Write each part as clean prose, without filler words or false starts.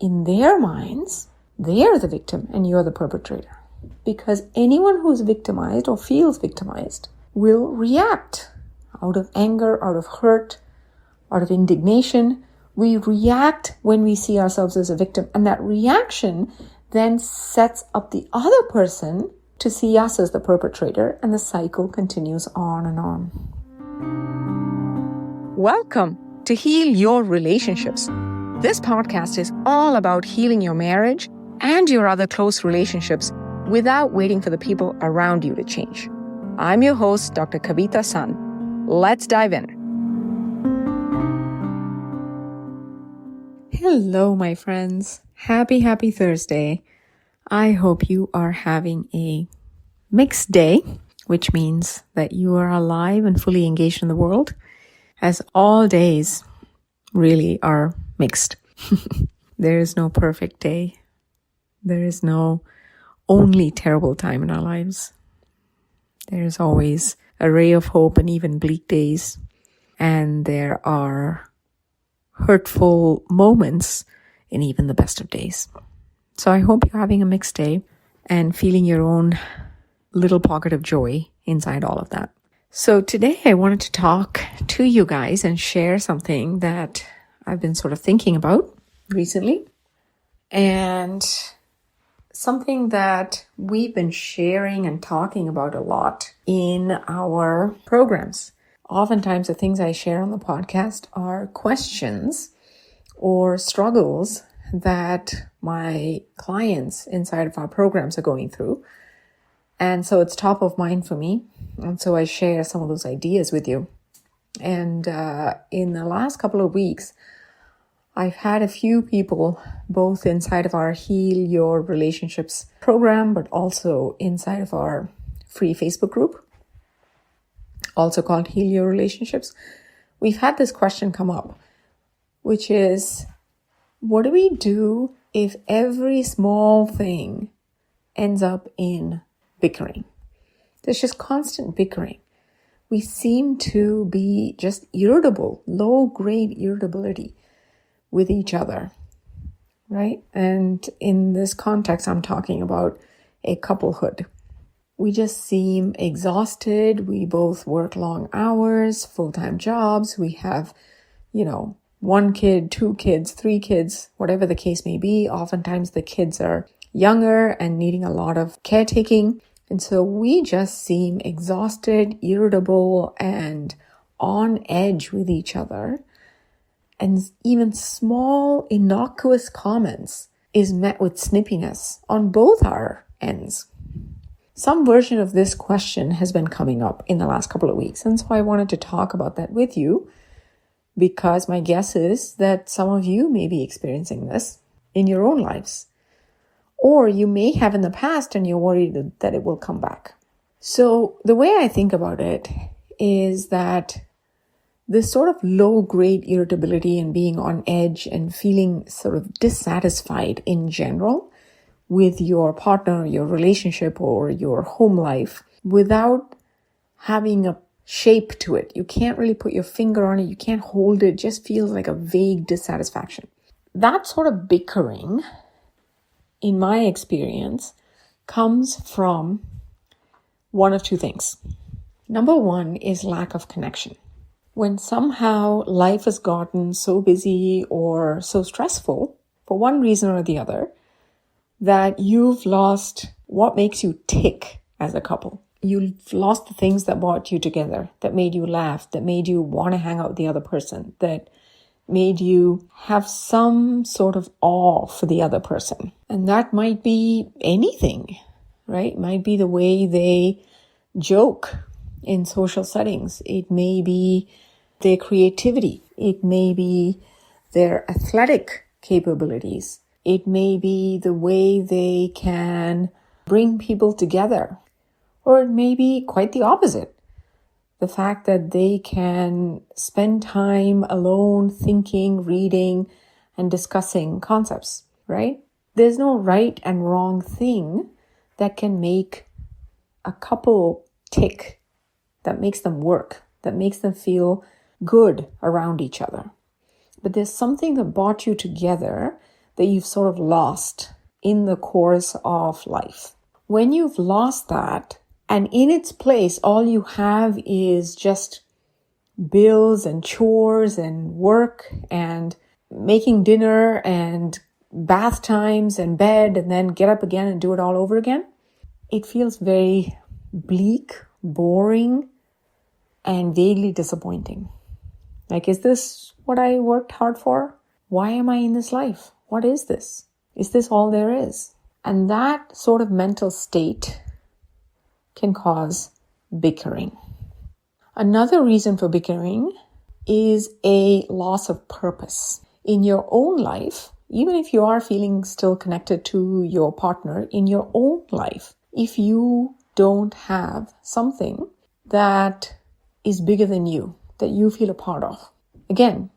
in their minds, they're the victim and you're the perpetrator. Because anyone who's victimized or feels victimized will react out of anger, out of hurt, out of indignation. We react when we see ourselves as a victim, and that reaction then sets up the other person to see us as the perpetrator, and the cycle continues on and on. Welcome to Heal Your Relationships. This podcast is all about healing your marriage and your other close relationships without waiting for the people around you to change. I'm your host, Dr. Kavita Sun. Let's dive in. Hello, my friends. Happy Thursday. I hope you are having a mixed day, which means that you are alive and fully engaged in the world, as all days really are mixed. There is no perfect day. There is no only terrible time in our lives. There is always a ray of hope and even bleak days. And there are hurtful moments in even the best of days. So I hope you're having a mixed day and feeling your own little pocket of joy inside all of that. So today I wanted to talk to you guys and share something that I've been sort of thinking about recently, and something that we've been sharing and talking about a lot in our programs. Oftentimes the things I share on the podcast are questions or struggles that my clients inside of our programs are going through. And so it's top of mind for me. And so I share some of those ideas with you. And in the last couple of weeks, I've had a few people, both inside of our Heal Your Relationships program, but also inside of our free Facebook group, also called Heal Your Relationships. We've had this question come up, which is, what do we do if every small thing ends up in bickering? There's just constant bickering. We seem to be just irritable, low-grade irritability with each other, right? And in this context, I'm talking about a couplehood. We just seem exhausted. We both work long hours, full-time jobs. We have, one kid, two kids, three kids, whatever the case may be. Oftentimes the kids are younger and needing a lot of caretaking. And so we just seem exhausted, irritable, and on edge with each other. And even small, innocuous comments is met with snippiness on both our ends. Some version of this question has been coming up in the last couple of weeks. And so I wanted to talk about that with you, because my guess is that some of you may be experiencing this in your own lives. Or you may have in the past and you're worried that it will come back. So the way I think about it is that this sort of low-grade irritability and being on edge and feeling sort of dissatisfied in general with your partner, your relationship, or your home life without having a shape to it. You can't really put your finger on it. You can't hold it. It just feels like a vague dissatisfaction. That sort of bickering, in my experience, comes from one of two things. Number one is lack of connection. When somehow life has gotten so busy or so stressful, for one reason or the other, that you've lost what makes you tick as a couple. You've lost the things that brought you together, that made you laugh, that made you want to hang out with the other person, that made you have some sort of awe for the other person. And that might be anything, right? It might be the way they joke in social settings. It may be their creativity. It may be their athletic capabilities. It may be the way they can bring people together. Or it may be quite the opposite. The fact that they can spend time alone thinking, reading, and discussing concepts, right? There's no right and wrong thing that can make a couple tick, that makes them work, that makes them feel good around each other. But there's something that brought you together that you've sort of lost in the course of life. When you've lost that, and in its place, all you have is just bills and chores and work and making dinner and bath times and bed and then get up again and do it all over again, it feels very bleak, boring, and vaguely disappointing. Like, is this what I worked hard for? Why am I in this life? What is this? Is this all there is? And that sort of mental state can cause bickering. Another reason for bickering is a loss of purpose. In your own life, even if you are feeling still connected to your partner, in your own life, if you don't have something that is bigger than you, that you feel a part of. Again,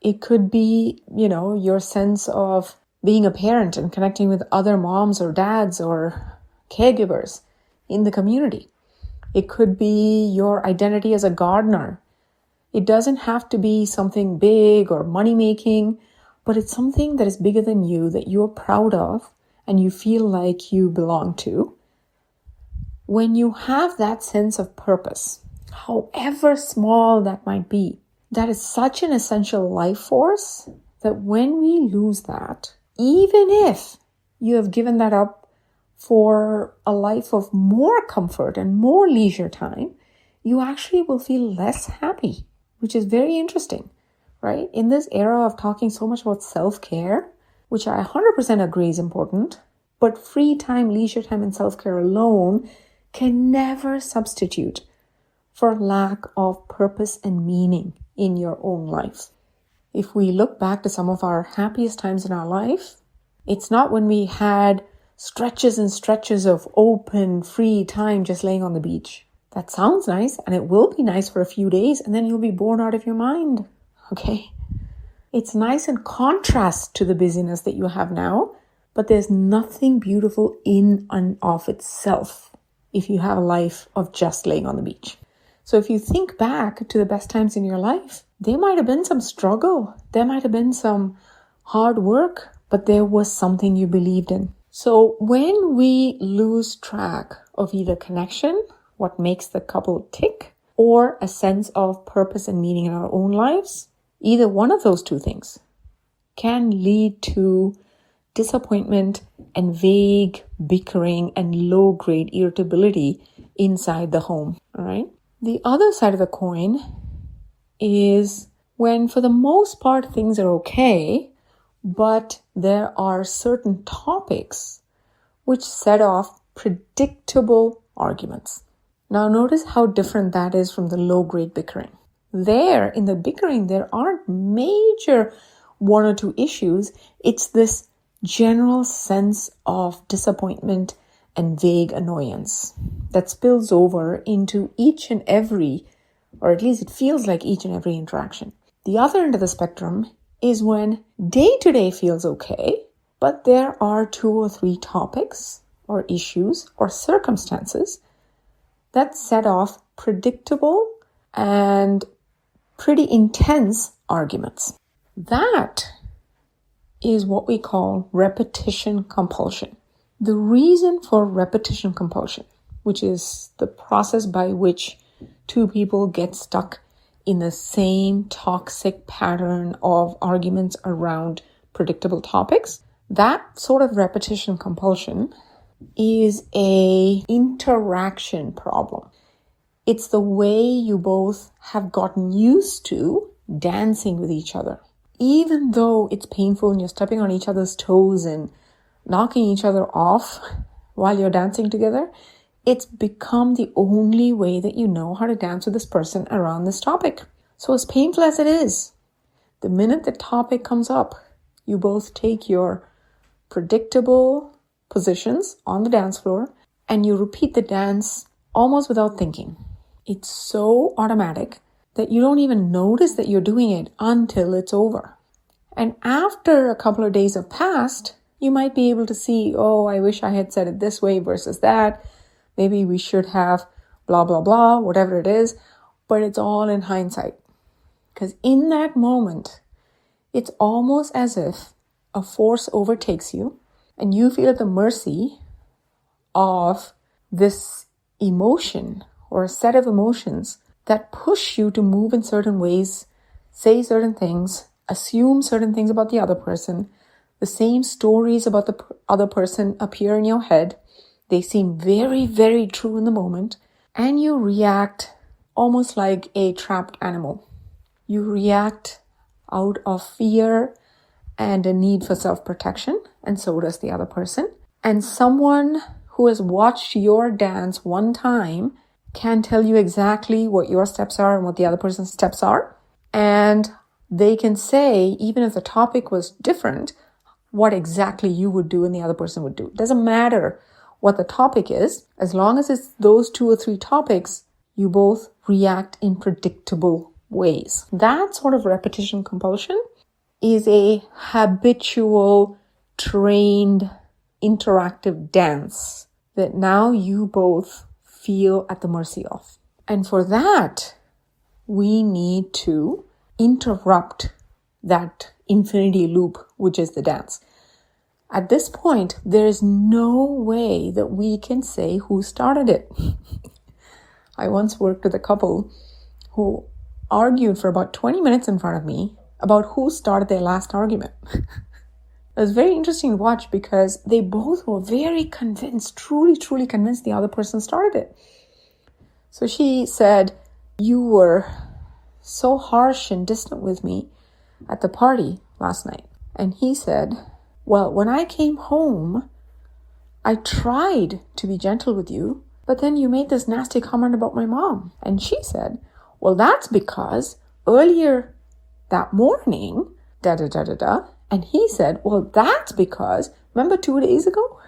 it could be, your sense of being a parent and connecting with other moms or dads or caregivers in the community. It could be your identity as a gardener. It doesn't have to be something big or money-making, but it's something that is bigger than you, that you're proud of and you feel like you belong to. When you have that sense of purpose, however small that might be, that is such an essential life force that when we lose that, even if you have given that up for a life of more comfort and more leisure time, you actually will feel less happy, which is very interesting, right? In this era of talking so much about self-care, which I 100% agree is important, but free time, leisure time, and self-care alone can never substitute for lack of purpose and meaning in your own life. If we look back to some of our happiest times in our life, it's not when we had stretches and stretches of open, free time just laying on the beach. That sounds nice, and it will be nice for a few days, and then you'll be bored out of your mind. Okay? It's nice in contrast to the busyness that you have now, but there's nothing beautiful in and of itself if you have a life of just laying on the beach. So if you think back to the best times in your life, there might have been some struggle. There might have been some hard work, but there was something you believed in. So when we lose track of either connection, what makes the couple tick, or a sense of purpose and meaning in our own lives, either one of those two things can lead to disappointment and vague bickering and low-grade irritability inside the home. All right. The other side of the coin is when, for the most part, things are okay, but there are certain topics which set off predictable arguments. Now, notice how different that is from the low-grade bickering. There, in the bickering, there aren't major one or two issues. It's this general sense of disappointment and vague annoyance that spills over into each and every, or at least it feels like each and every interaction. The other end of the spectrum is when day-to-day feels okay, but there are 2 or 3 topics or issues or circumstances that set off predictable and pretty intense arguments. That is what we call repetition compulsion. The reason for repetition compulsion, which is the process by which 2 people get stuck in the same toxic pattern of arguments around predictable topics, that sort of repetition compulsion is a interaction problem. It's the way you both have gotten used to dancing with each other. Even though it's painful and you're stepping on each other's toes and knocking each other off while you're dancing together, it's become the only way that you know how to dance with this person around this topic. So as painful as it is, the minute the topic comes up, you both take your predictable positions on the dance floor and you repeat the dance almost without thinking. It's so automatic that you don't even notice that you're doing it until it's over. And after a couple of days have passed, you might be able to see, oh, I wish I had said it this way versus that. Maybe we should have blah, blah, blah, whatever it is. But it's all in hindsight. Because in that moment, it's almost as if a force overtakes you and you feel at the mercy of this emotion or a set of emotions that push you to move in certain ways, say certain things, assume certain things about the other person. The same stories about the other person appear in your head. They seem very, very true in the moment. And you react almost like a trapped animal. You react out of fear and a need for self-protection, and so does the other person. And someone who has watched your dance one time can tell you exactly what your steps are and what the other person's steps are. And they can say, even if the topic was different, what exactly you would do and the other person would do. It doesn't matter what the topic is, as long as it's those 2 or 3 topics, you both react in predictable ways. That sort of repetition compulsion is a habitual, trained, interactive dance that now you both feel at the mercy of. And for that, we need to interrupt that infinity loop, which is the dance. At this point, there is no way that we can say who started it. I once worked with a couple who argued for about 20 minutes in front of me about who started their last argument. It was very interesting to watch because they both were very convinced, truly convinced the other person started it. So she said, "You were so harsh and distant with me at the party last night." And he said, "Well, when I came home, I tried to be gentle with you, but then you made this nasty comment about my mom." And she said, "Well, that's because earlier that morning, da-da-da-da-da." And he said, "Well, that's because, remember 2 days ago?"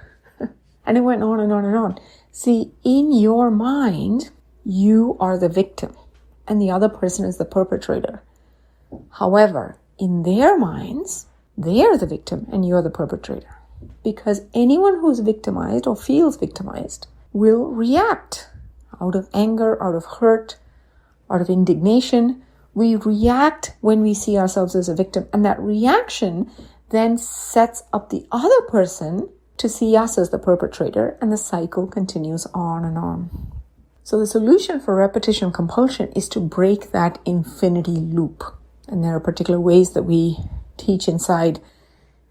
And it went on and on and on. See, in your mind, you are the victim and the other person is the perpetrator. However, in their minds, they are the victim and you are the perpetrator. Because anyone who's victimized or feels victimized will react out of anger, out of hurt, out of indignation. We react when we see ourselves as a victim, and that reaction then sets up the other person to see us as the perpetrator, and the cycle continues on and on. So the solution for repetition compulsion is to break that infinity loop. And there are particular ways that we teach inside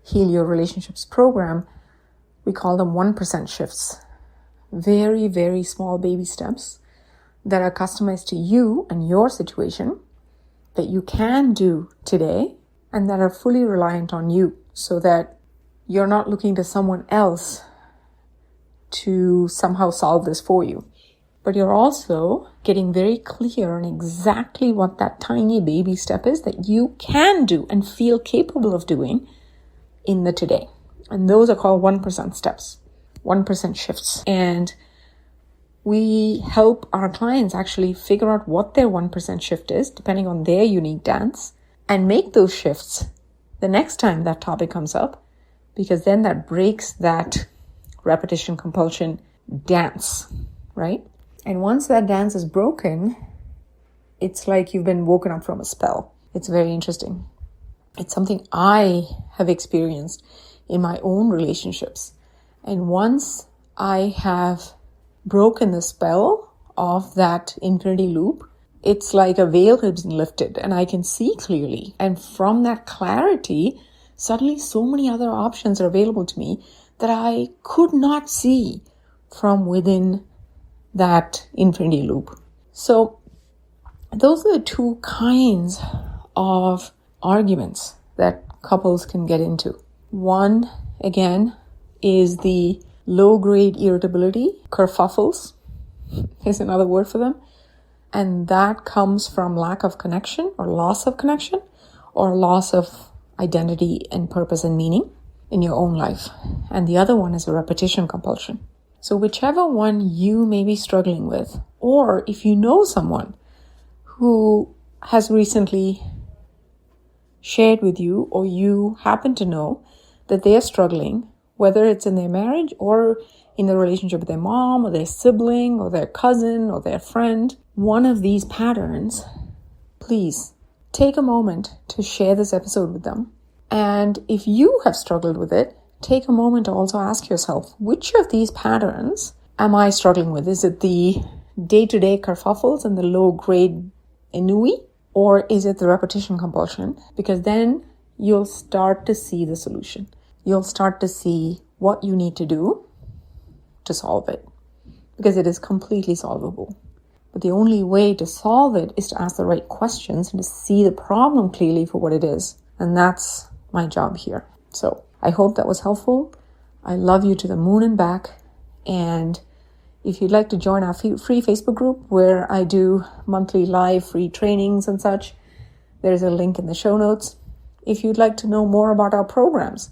Heal Your Relationships program. We call them 1% shifts. Very, very small baby steps that are customized to you and your situation, that you can do today and that are fully reliant on you, so that you're not looking to someone else to somehow solve this for you. But you're also getting very clear on exactly what that tiny baby step is that you can do and feel capable of doing in the today. And those are called 1% steps, 1% shifts. And we help our clients actually figure out what their 1% shift is, depending on their unique dance, and make those shifts the next time that topic comes up, because then that breaks that repetition compulsion dance, right? And once that dance is broken, it's like you've been woken up from a spell. It's very interesting. It's something I have experienced in my own relationships. And once I have broken the spell of that infinity loop, it's like a veil has been lifted and I can see clearly. And from that clarity, suddenly so many other options are available to me that I could not see from within that infinity loop. So those are the 2 kinds of arguments that couples can get into. One, again, is the low-grade irritability, kerfuffles is another word for them. And that comes from lack of connection or loss of connection or loss of identity and purpose and meaning in your own life. And the other one is a repetition compulsion. So whichever one you may be struggling with, or if you know someone who has recently shared with you, or you happen to know that they are struggling, whether it's in their marriage or in the relationship with their mom or their sibling or their cousin or their friend, one of these patterns, please take a moment to share this episode with them And if you have struggled with it, take a moment to also ask yourself, which of these patterns am I struggling with? Is it the day-to-day kerfuffles and the low-grade ennui? Or is it the repetition compulsion? Because then you'll start to see the solution. You'll start to see what you need to do to solve it. Because it is completely solvable. But the only way to solve it is to ask the right questions and to see the problem clearly for what it is. And that's my job here. So I hope that was helpful. I love you to the moon and back. And if you'd like to join our free Facebook group where I do monthly live free trainings and such, there's a link in the show notes. If you'd like to know more about our programs,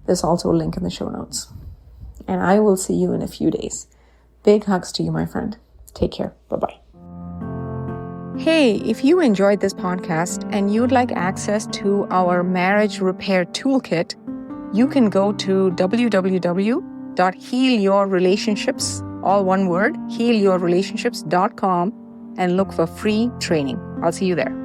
there's also a link in the show notes. And I will see you in a few days. Big hugs to you, my friend. Take care. Bye-bye. Hey, if you enjoyed this podcast and you'd like access to our marriage repair toolkit, you can go to www.healyourrelationships, all one word, healyourrelationships.com, and look for free training. I'll see you there.